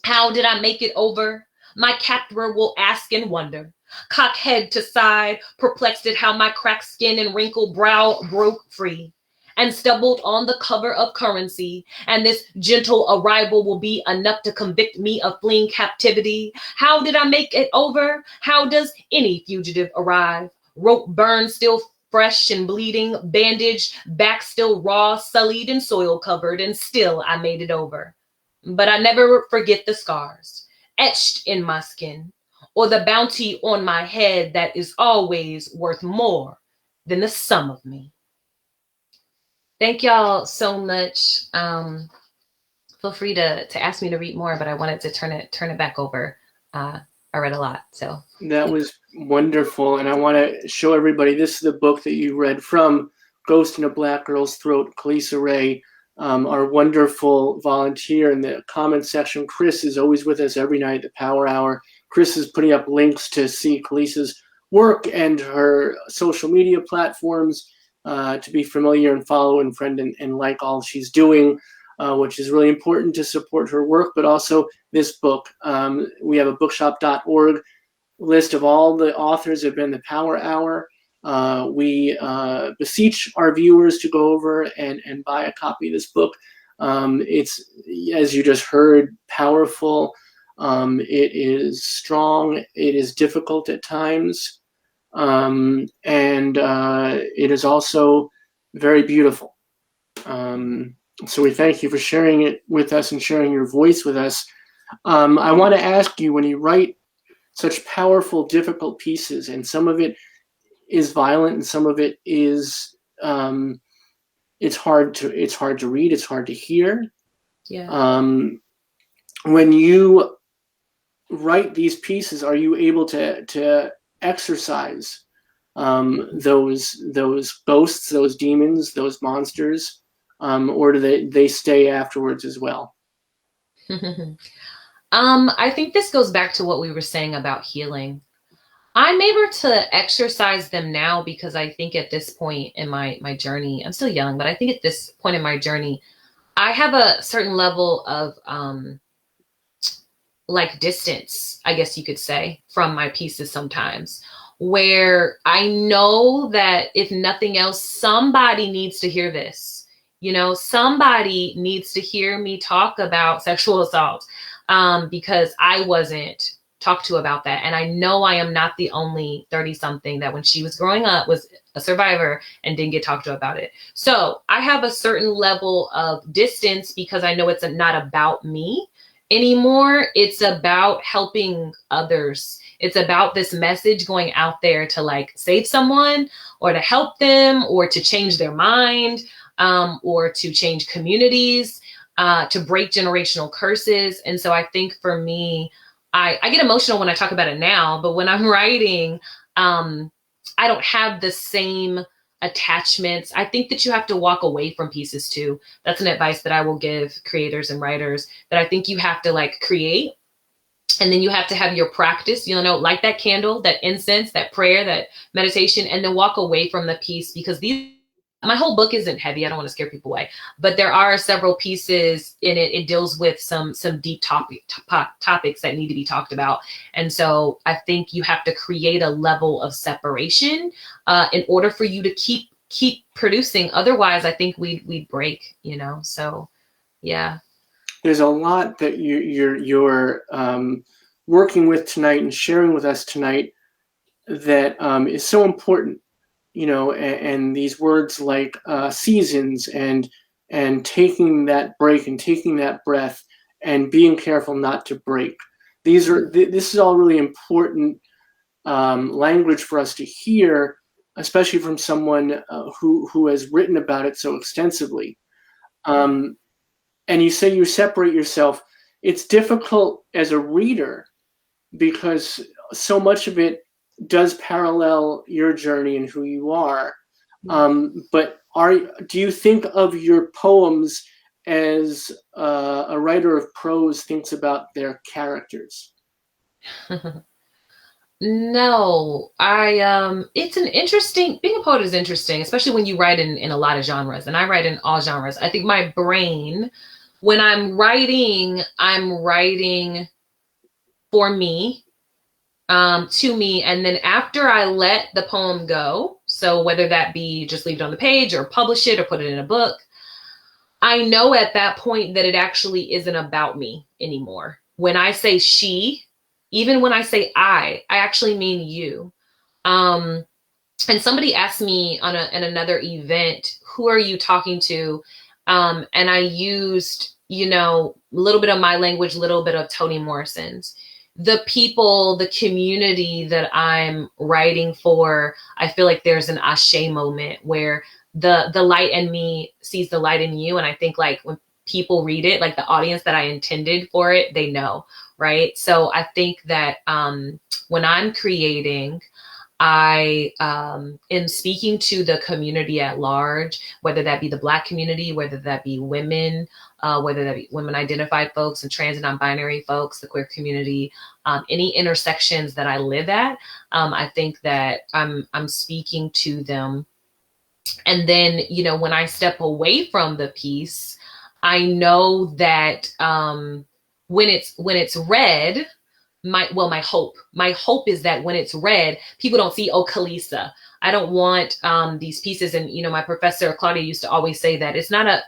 How did I make it over? My captor will ask and wonder. Cock head to side, perplexed at how my cracked skin and wrinkled brow broke free and stumbled on the cover of Currency. And this gentle arrival will be enough to convict me of fleeing captivity. How did I make it over? How does any fugitive arrive? Rope burned, still fresh and bleeding, bandaged, back still raw, sullied and soil covered, and still I made it over. But I never forget the scars etched in my skin, or the bounty on my head that is always worth more than the sum of me. Thank y'all so much. Feel free to ask me to read more, but I wanted to turn it back over. I read a lot, so. That was wonderful, and I want to show everybody, this is the book that you read from, Ghost in a Black Girl's Throat, Khalisa Rae, our wonderful volunteer in the comments section. Chris is always with us every night at the Power Hour. Chris is putting up links to see Khalisa's work and her social media platforms, to be familiar and follow and friend and like all she's doing, which is really important to support her work, but also this book. We have a bookshop.org list of all the authors that have been in the Power Hour. We beseech our viewers to go over and buy a copy of this book. It's, as you just heard, powerful. It is strong. It is difficult at times. And it is also very beautiful. So we thank you for sharing it with us and sharing your voice with us. I want to ask you, when you write such powerful, difficult pieces, and some of it is violent and some of it is it's hard to read, it's hard to hear. Yeah. When you write these pieces, are you able to exercise those ghosts, those demons, those monsters, or do they stay afterwards as well? I think this goes back to what we were saying about healing. I'm able to exercise them now because I think at this point in my journey, I'm still young, but I think at this point in my journey, I have a certain level of like distance, I guess you could say, from my pieces sometimes, where I know that if nothing else, somebody needs to hear this. You know, somebody needs to hear me talk about sexual assault, because I wasn't talked to about that. And I know I am not the only 30-something that when she was growing up was a survivor and didn't get talked to about it. So I have a certain level of distance because I know it's not about me anymore. It's about helping others. It's about this message going out there to like save someone or to help them or to change their mind, or to change communities, to break generational curses. And so I think for me, I get emotional when I talk about it now, but when I'm writing, I don't have the same attachments. I think that you have to walk away from pieces too. That's an advice that I will give creators and writers, that I think you have to like create, and then you have to have your practice, like that candle, that incense, that prayer, that meditation, and then walk away from the piece, because my whole book isn't heavy. I don't want to scare people away, but there are several pieces in it. It deals with some deep topics that need to be talked about. And so I think you have to create a level of separation in order for you to keep producing. Otherwise, I think we'd break, so yeah. There's a lot that you're working with tonight and sharing with us tonight that is so important, and these words like seasons and taking that break and taking that breath and being careful not to break. This is all really important language for us to hear, especially from someone who has written about it so extensively. And you say you separate yourself. It's difficult as a reader because so much of it does parallel your journey and who you are. But do you think of your poems as a writer of prose thinks about their characters? No, it's being a poet is interesting, especially when you write in a lot of genres, and I write in all genres. I think my brain, when I'm writing for me, to me. And then after I let the poem go, so whether that be just leave it on the page or publish it or put it in a book, I know at that point that it actually isn't about me anymore. When I say she, even when I say I actually mean you. And somebody asked me in another event, who are you talking to? And I used, a little bit of my language, a little bit of Toni Morrison's. The people, the community that I'm writing for, I feel like there's an Ashe moment where the light in me sees the light in you. And I think like when people read it, like the audience that I intended for it, they know, right? So I think that when I'm creating, I am speaking to the community at large, whether that be the Black community, whether that be women, whether that be women identified folks and trans and non-binary folks, the queer community, any intersections that I live at. I think that I'm speaking to them. And then, when I step away from the piece, I know that when it's read, my hope is that when it's read, people don't see, oh, Khalisa. I don't want these pieces. And, my professor, Claudia, used to always say that it's not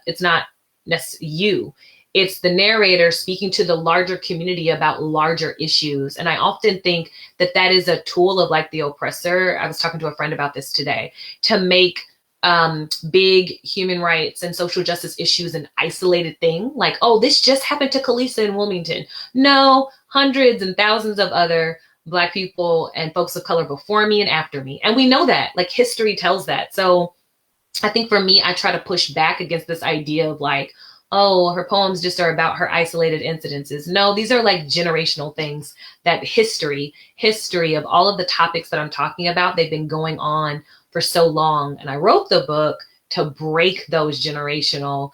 you. It's the narrator speaking to the larger community about larger issues. And I often think that is a tool of like the oppressor. I was talking to a friend about this today, to make big human rights and social justice issues an isolated thing. Like, oh, this just happened to Khalisa in Wilmington. No, hundreds and thousands of other Black people and folks of color before me and after me. And we know that, like, history tells that. So I think for me, I try to push back against this idea of like, oh, her poems just are about her isolated incidences. No, these are like generational things, that history of all of the topics that I'm talking about, they've been going on for so long. And I wrote the book to break those generational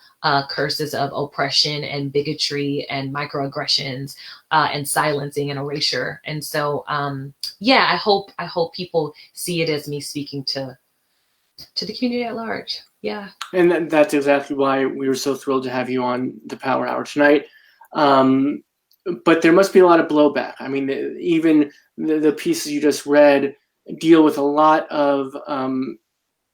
curses of oppression and bigotry and microaggressions and silencing and erasure. And so, I hope people see it as me speaking to the community at large. Yeah. And that's exactly why we were so thrilled to have you on the Power Hour tonight. But there must be a lot of blowback. I mean, even the pieces you just read deal with a lot of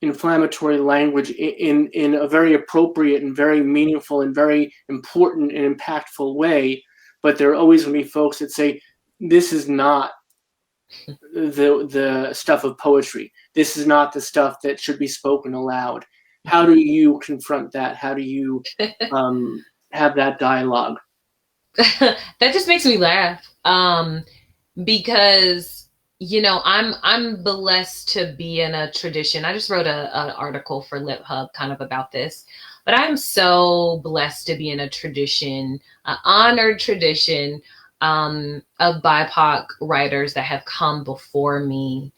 inflammatory language in a very appropriate and very meaningful and very important and impactful way. But there are always going to be folks that say, this is not the stuff of poetry. This is not the stuff that should be spoken aloud. How do you confront that? How do you have that dialogue? That just makes me laugh, because I'm blessed to be in a tradition. I just wrote an article for Lip Hub kind of about this, but I'm so blessed to be in a tradition, an honored tradition of BIPOC writers that have come before me.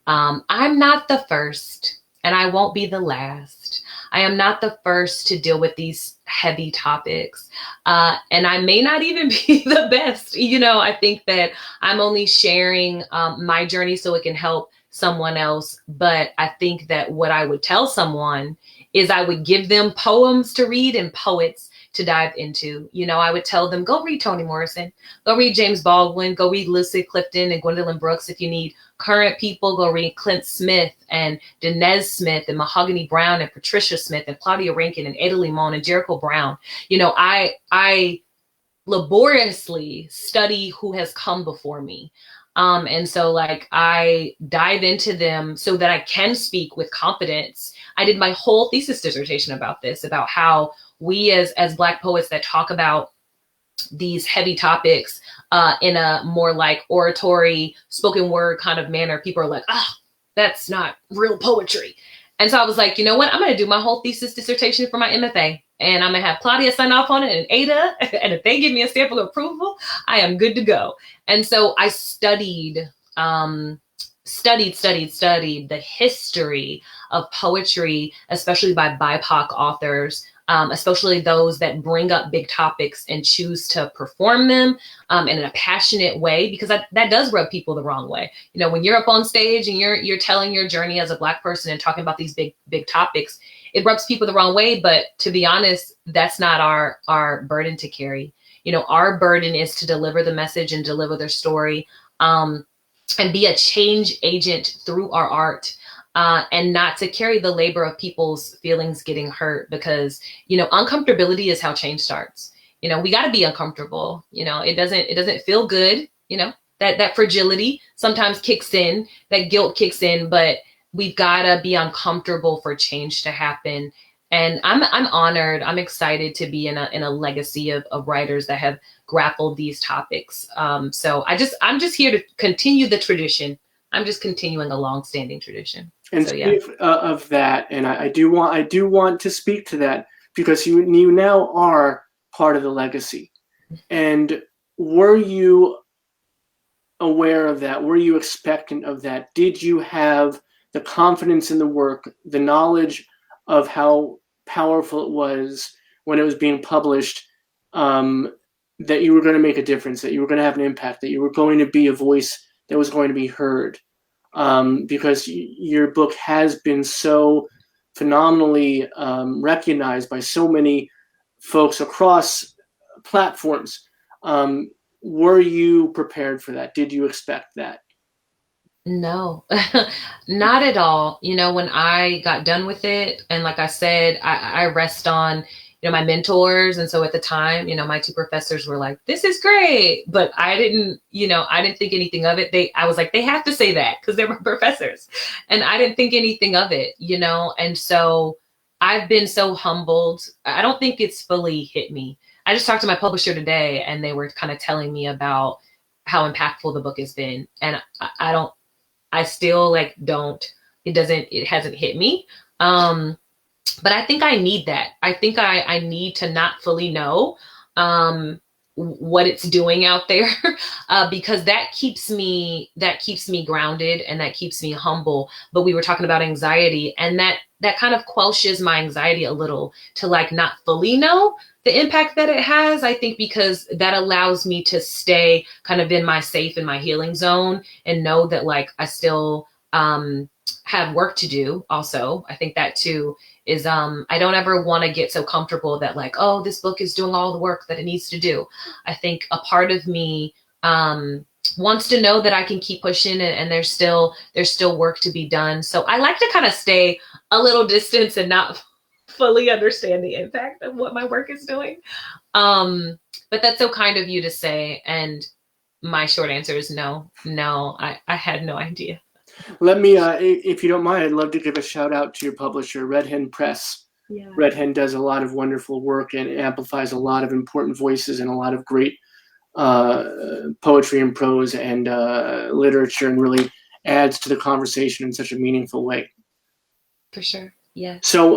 I'm not the first. and I won't be the last. I am not the first to deal with these heavy topics. And I may not even be the best. I think that I'm only sharing my journey so it can help someone else. But I think that what I would tell someone is I would give them poems to read and poets to dive into. I would tell them, go read Toni Morrison, go read James Baldwin, go read Lucy Clifton and Gwendolyn Brooks. If you need current people, go read Clint Smith and Denez Smith and Mahogany Brown and Patricia Smith and Claudia Rankin and Ada Limon and Jericho Brown. I laboriously study who has come before me. And so I dive into them so that I can speak with confidence. I did my whole thesis dissertation about this, about how we as Black poets that talk about these heavy topics in a more like oratory, spoken word kind of manner, people are like, that's not real poetry. And so I was like, you know what? I'm going to do my whole thesis dissertation for my MFA. And I'm going to have Claudia sign off on it and Ada. And if they give me a stamp of approval, I am good to go. And so I studied the history of poetry, especially by BIPOC authors, especially those that bring up big topics and choose to perform them in a passionate way, because that does rub people the wrong way. When you're up on stage and you're telling your journey as a Black person and talking about these big topics, it rubs people the wrong way. But to be honest, that's not our burden to carry. Our burden is to deliver the message and deliver their story, and be a change agent through our art. And not to carry the labor of people's feelings getting hurt, because, uncomfortability is how change starts. We got to be uncomfortable. It doesn't feel good. That fragility sometimes kicks in, that guilt kicks in, but we've got to be uncomfortable for change to happen. And I'm honored. I'm excited to be in a legacy of writers that have grappled these topics. So I'm just here to continue the tradition. I'm just continuing a long-standing tradition. And so, speak of that, and I do want to speak to that, because you now are part of the legacy. And were you aware of that? Were you expectant of that? Did you have the confidence in the work, the knowledge of how powerful it was when it was being published, that you were going to make a difference, that you were going to have an impact, that you were going to be a voice that was going to be heard? Because your book has been so phenomenally recognized by so many folks across platforms. Were you prepared for that? Did you expect that? No, not at all. When I got done with it, and like I said, I rest on my mentors. And so at the time, my two professors were like, this is great. But I didn't think anything of it. I was like, they have to say that because they were professors. And I didn't think anything of it, And so I've been so humbled. I don't think it's fully hit me. I just talked to my publisher today, and they were kind of telling me about how impactful the book has been. And I still it hasn't hit me. But I think I need that. I think I need to not fully know what it's doing out there, because that keeps me grounded and that keeps me humble. But we were talking about anxiety, and that kind of quelches my anxiety a little to not fully know the impact that it has. I think because that allows me to stay kind of in my healing zone and know that I still have work to do. Also, I think that too is I don't ever want to get so comfortable that this book is doing all the work that it needs to do. I think a part of me wants to know that I can keep pushing, and there's still work to be done. So I like to kind of stay a little distance and not fully understand the impact of what my work is doing. But that's so kind of you to say. And my short answer is no, I had no idea. Let me, if you don't mind, I'd love to give a shout out to your publisher, Red Hen Press. Yeah. Red Hen does a lot of wonderful work and amplifies a lot of important voices and a lot of great poetry and prose and literature, and really adds to the conversation in such a meaningful way. For sure. Yeah. So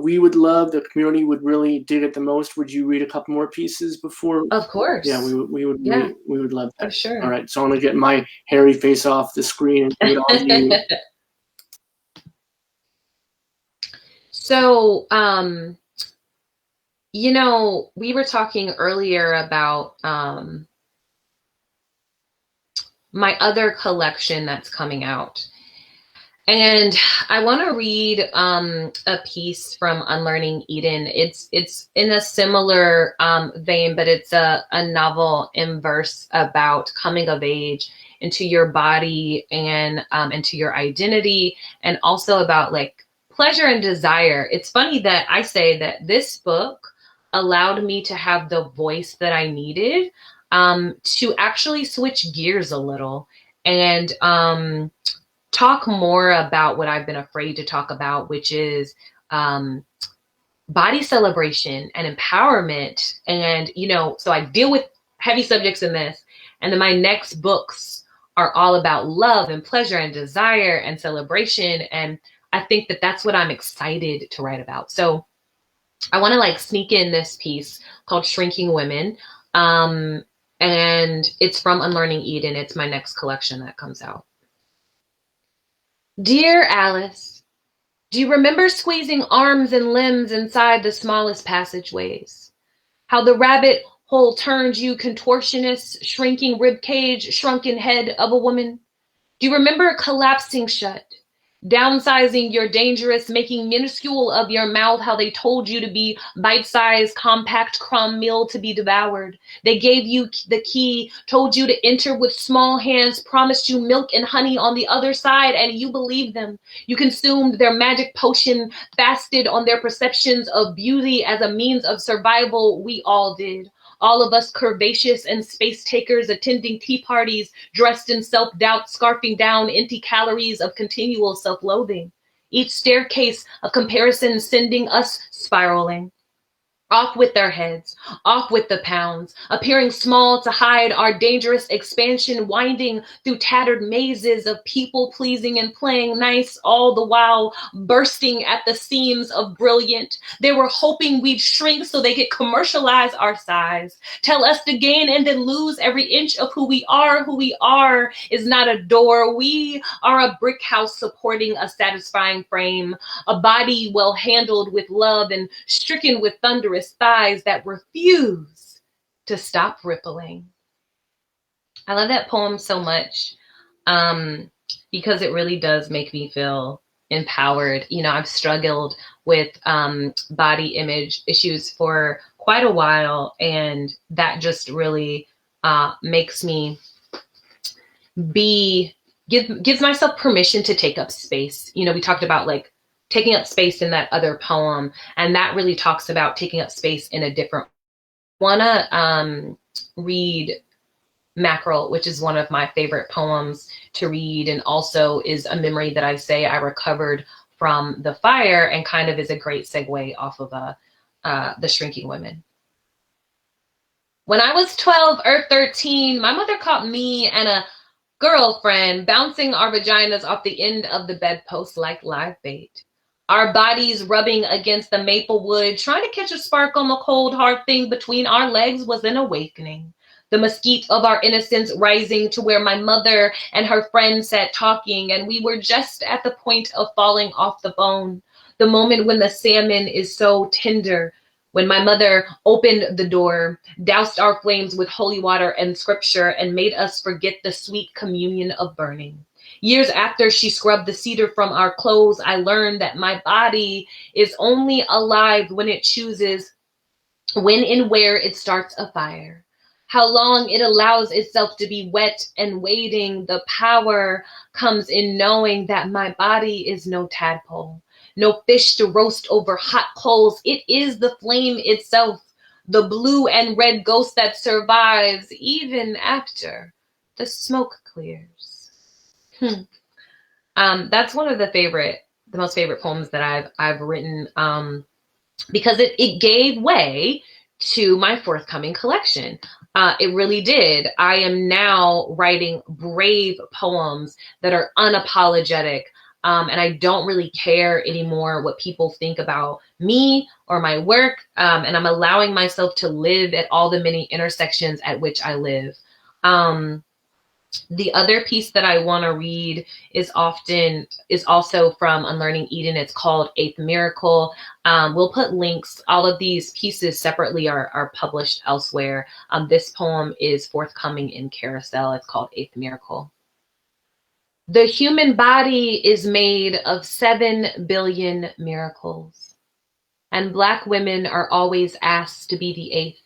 we would love, the community would really dig it the most. Would you read a couple more pieces before? Of course. Yeah, we would. Yeah. We would love that. For sure. All right. So I'm going to get my hairy face off the screen and read all of you. So, you know, we were talking earlier about my other collection that's coming out. And I want to read a piece from Unlearning Eden. It's in a similar vein, but it's a novel in verse about coming of age into your body and into your identity, and also about like pleasure and desire. It's funny that I say that this book allowed me to have the voice that I needed to actually switch gears a little and talk more about what I've been afraid to talk about, which is body celebration and empowerment. And, you know, so I deal with heavy subjects in this. And then my next books are all about love and pleasure and desire and celebration. And I think that that's what I'm excited to write about. So I want to like sneak in this piece called Shrinking Women. And it's from Unlearning Eden. It's my next collection that comes out. Dear Alice, do you remember squeezing arms and limbs inside the smallest passageways? How the rabbit hole turned you contortionist, shrinking ribcage, shrunken head of a woman? Do you remember collapsing shut, downsizing your dangerous, making minuscule of your mouth, how they told you to be bite-sized, compact crumb meal to be devoured? They gave you the key, told you to enter with small hands, promised you milk and honey on the other side, and you believed them. You consumed their magic potion, fasted on their perceptions of beauty as a means of survival. We all did. All of us curvaceous and space takers attending tea parties, dressed in self-doubt, scarfing down empty calories of continual self-loathing. Each staircase of comparison sending us spiraling. Off with their heads, off with the pounds, appearing small to hide our dangerous expansion, winding through tattered mazes of people pleasing and playing nice, all the while bursting at the seams of brilliant. They were hoping we'd shrink so they could commercialize our size, tell us to gain and then lose every inch of who we are. Who we are is not a door. We are a brick house supporting a satisfying frame, a body well handled with love and stricken with thunderous thighs that refuse to stop rippling. I love that poem so much because it really does make me feel empowered. You know, I've struggled with body image issues for quite a while, and that just really makes me gives myself permission to take up space. You know, we talked about like taking up space in that other poem, and that really talks about taking up space in a different. Wanna read Mackerel, which is one of my favorite poems to read, and also is a memory that I say I recovered from the fire, and kind of is a great segue off of The Shrinking Women. When I was 12 or 13, my mother caught me and a girlfriend bouncing our vaginas off the end of the bedpost like live bait. Our bodies rubbing against the maple wood, trying to catch a spark on the cold, hard thing between our legs was an awakening. The mesquite of our innocence rising to where my mother and her friend sat talking, and we were just at the point of falling off the bone. The moment when the salmon is so tender, when my mother opened the door, doused our flames with holy water and scripture, and made us forget the sweet communion of burning. Years after she scrubbed the cedar from our clothes, I learned that my body is only alive when it chooses when and where it starts a fire. How long it allows itself to be wet and waiting. The power comes in knowing that my body is no tadpole, no fish to roast over hot coals. It is the flame itself, the blue and red ghost that survives even after the smoke clears. That's one of the most favorite poems that I've written because it gave way to my forthcoming collection. It really did. I am now writing brave poems that are unapologetic, and I don't really care anymore what people think about me or my work, and I'm allowing myself to live at all the many intersections at which I live. The other piece that I want to read is also from Unlearning Eden. It's called Eighth Miracle. We'll put links. All of these pieces separately are published elsewhere. This poem is forthcoming in Carousel. It's called Eighth Miracle. The human body is made of 7 billion miracles, and Black women are always asked to be the 8th.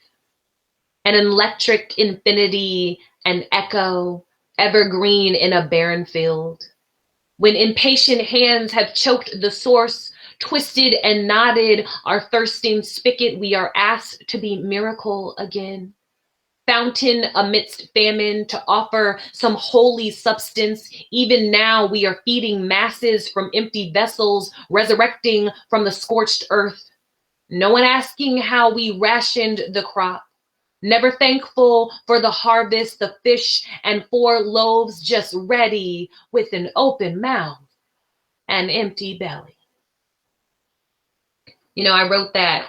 An electric infinity, an echo, evergreen in a barren field. When impatient hands have choked the source, twisted and knotted our thirsting spigot, we are asked to be miracle again. Fountain amidst famine to offer some holy substance. Even now we are feeding masses from empty vessels, resurrecting from the scorched earth. No one asking how we rationed the crop. Never thankful for the harvest, the fish and 4 loaves just ready with an open mouth and empty belly. You know, I wrote that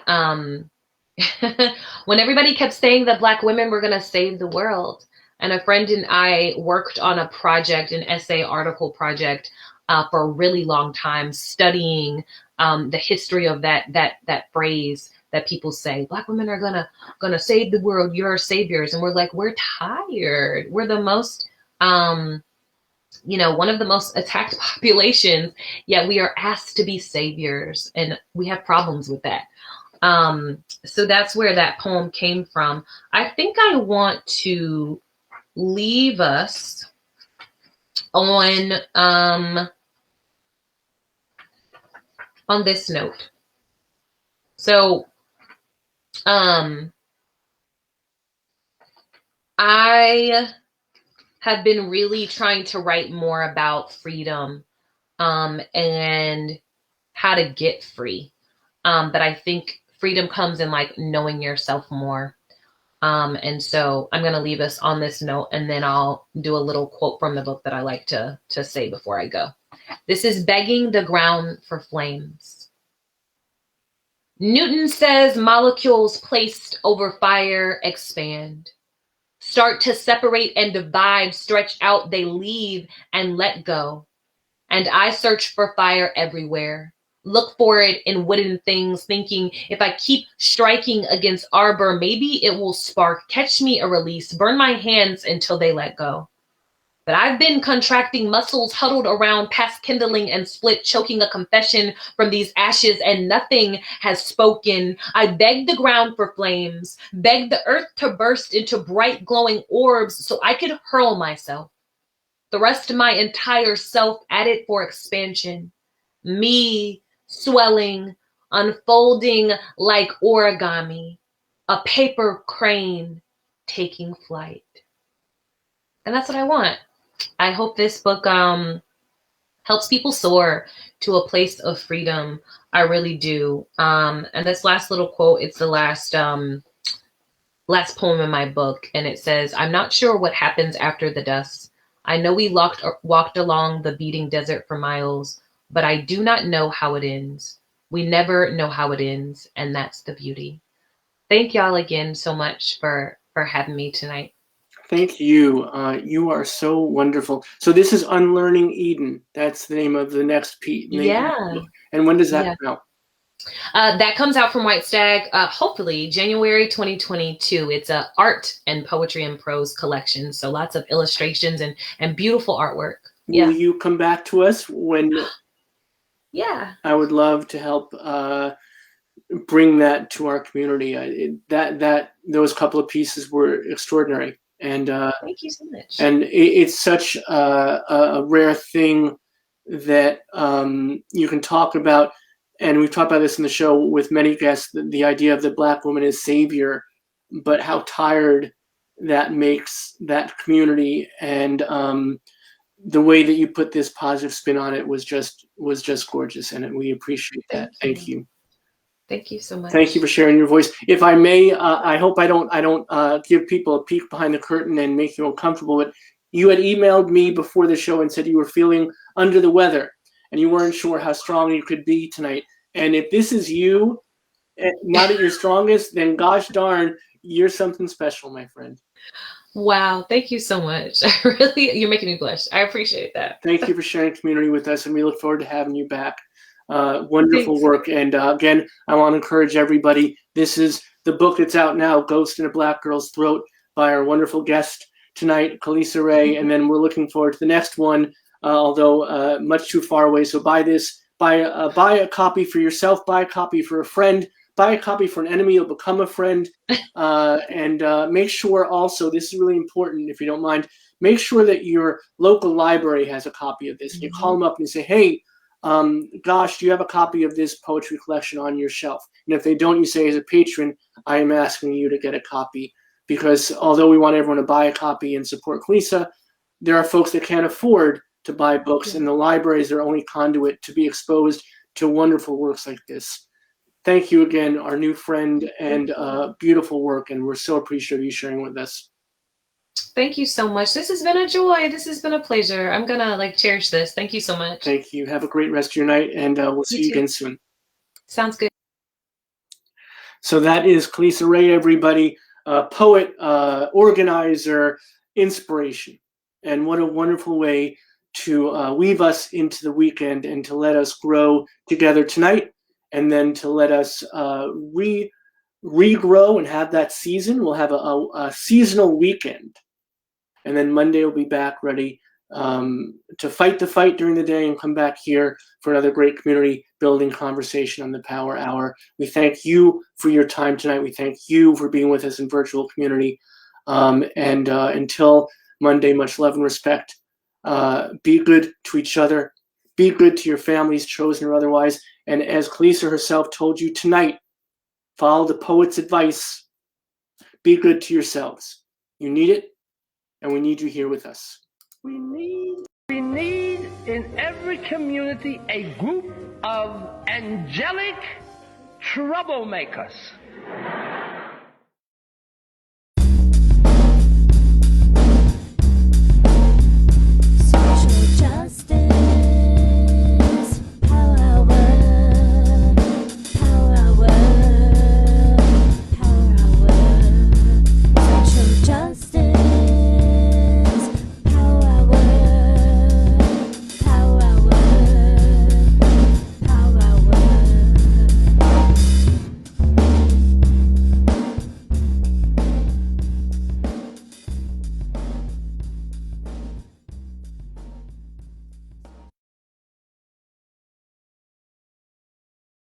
when everybody kept saying that Black women were going to save the world. And a friend and I worked on a project, an essay article project, for a really long time, studying the history of that phrase that people say, Black women are gonna save the world, you're saviors. And we're like, we're tired. We're the most, one of the most attacked populations, yet we are asked to be saviors. And we have problems with that. So that's where that poem came from. I think I want to leave us on this note. So, I have been really trying to write more about freedom, and how to get free. But I think freedom comes in like knowing yourself more. And so I'm going to leave us on this note, and then I'll do a little quote from the book that I like to say before I go. This is Begging the Ground for Flames. Newton says molecules placed over fire expand, start to separate and divide, stretch out, they leave and let go. And I search for fire everywhere. Look for it in wooden things, thinking if I keep striking against arbor, maybe it will spark, catch me a release, burn my hands until they let go. But I've been contracting muscles huddled around past kindling and split, choking a confession from these ashes, and nothing has spoken. I beg the ground for flames, beg the earth to burst into bright glowing orbs so I could hurl myself. Thrust my entire self at it for expansion. Me swelling, unfolding like origami, a paper crane taking flight. And that's what I want. I hope this book helps people soar to a place of freedom. I really do. And this last little quote, it's the last poem in my book. And it says, I'm not sure what happens after the dust. I know we walked along the beating desert for miles, but I do not know how it ends. We never know how it ends. And that's the beauty. Thank y'all again so much for having me tonight. Thank you. You are so wonderful. So this is Unlearning Eden. That's the name of the next piece. Yeah. And when does that come out? That comes out from White Stag, hopefully January 2022. It's a art and poetry and prose collection. So lots of illustrations and beautiful artwork. Will you come back to us when? Yeah. I would love to help bring that to our community. Those couple of pieces were extraordinary. And thank you so much. And it's such a rare thing that you can talk about, and we've talked about this in the show with many guests, the idea of the Black woman as savior, but how tired that makes that community. And the way that you put this positive spin on it was just gorgeous, and we appreciate that. Thank you. Thank you so much. Thank you for sharing your voice. If I may, I hope I don't give people a peek behind the curtain and make you uncomfortable. But you had emailed me before the show and said you were feeling under the weather and you weren't sure how strong you could be tonight. And if this is you, not at your strongest, then gosh darn, you're something special, my friend. Wow, thank you so much. You're making me blush. I appreciate that. Thank you for sharing community with us, and we look forward to having you back. Wonderful Thanks. work. And again, I want to encourage everybody. This is the book that's out now, Ghost in a Black Girl's Throat, by our wonderful guest tonight, Khalisa Rae. And then we're looking forward to the next one, although much too far away. So buy this. Buy a copy for yourself. Buy a copy for a friend. Buy a copy for an enemy. You'll become a friend. And make sure also, this is really important if you don't mind, make sure that your local library has a copy of this. And you call them up and you say, hey, gosh, do you have a copy of this poetry collection on your shelf? And if they don't, you say, as a patron, I am asking you to get a copy. Because although we want everyone to buy a copy and support Khalisa, there are folks that can't afford to buy books, and the libraries are only conduit to be exposed to wonderful works like this. Thank you again, our new friend, and beautiful work, and we're so appreciative of you sharing with us. Thank you so much. This has been a joy. This has been a pleasure. I'm gonna cherish this. Thank you so much. Thank you. Have a great rest of your night, and we'll see you again soon. Sounds good. So that is Khalisa Rae, everybody, poet, organizer, inspiration, and what a wonderful way to weave us into the weekend and to let us grow together tonight, and then to let us regrow and have that season. We'll have a seasonal weekend, and then Monday we'll be back ready to fight the fight during the day and come back here for another great community building conversation on the Power Hour. We thank you for your time tonight. We thank you for being with us in virtual community. And until Monday, much love and respect. Be good to each other. Be good to your families, chosen or otherwise. And as Khalisa herself told you tonight, follow the poet's advice. Be good to yourselves. You need it, and we need you here with us. We need in every community a group of angelic troublemakers.